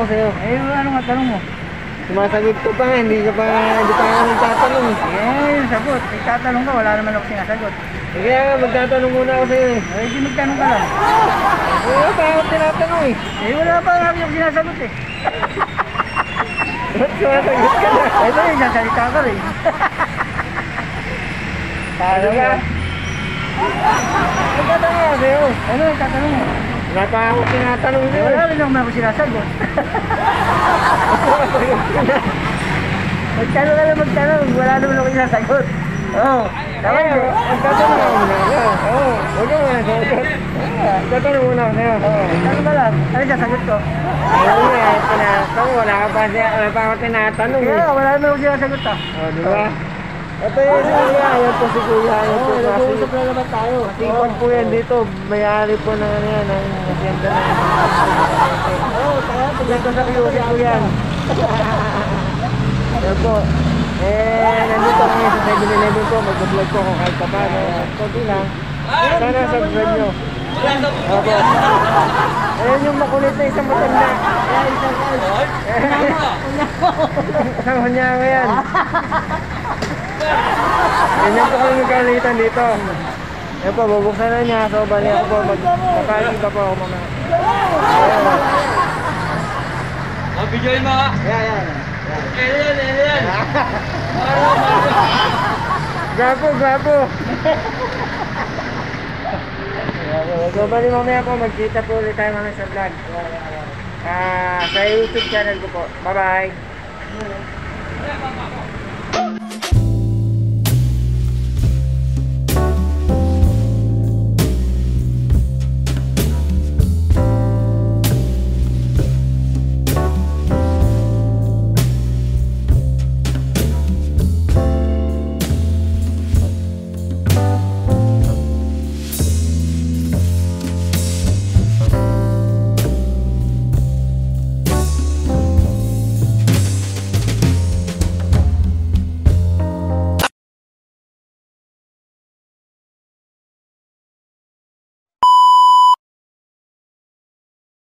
sa'yo. Eh, ano nga tanong mo? Sumasagot ko pa nga, hindi ka pa nagtatanong. Eh, sagot. Itatanong ka, wala naman ako sinasagot. Kaya nga, magtatanong muna ako sa'yo eh. Eh, di magtanong ka lang. Wala pa ako tinatanong eh. Eh, wala pa nga ako sinasagot eh. Ba't sumasagot ka na? Eh, ba, nasalita ka rin. Ano ba? Magtatanong ako sa'yo. Ano yung tatanong mo? Wala pa ako tinatanong Eh, sa'yo. wala rin naman ako sinasagot. Magtanong ka lang magtanong, wala naman ako sinasagot. Oo. Tama Eh, yun. magtatanong ako muna ako. Oo. Huwag ka muna sagot. Magtatanong muna ako sa'yo. Tanong ka lang. Ano yung sasagot ko? Ayun nga, tinatanong. Wala pa ako tinatanong eh. Kaya, wala naman ako sinasagot ah. O, di ba? Ito yun si Kuya, ayan po si Kuya, ayan po. Oo, nag-uusap na naman tayo. Masipag po yan dito, may-ari po ng ano yan, ng hacienda na yan. Oo, kaya Dito sa Kuya po yan. Ayan po. Nandito kami sa 7-Eleven po, mag-vlog po ako kahit pa paano. Kunti lang. Sana subscribe nyo. Opo. Ayan yung makulit na isang matanda. Isang hunyawa yan. Ganyan po kami magkalitan dito. Ayan po, bubuksan na niya. So, bali ako po, magpapagi pa po ako mga. Oh, videoin mo ha. Ayan. Ayan. Gapo. So, bali mamaya po, magkita po ulit tayo mga sa vlog. Sa YouTube channel ko po. Bye-bye.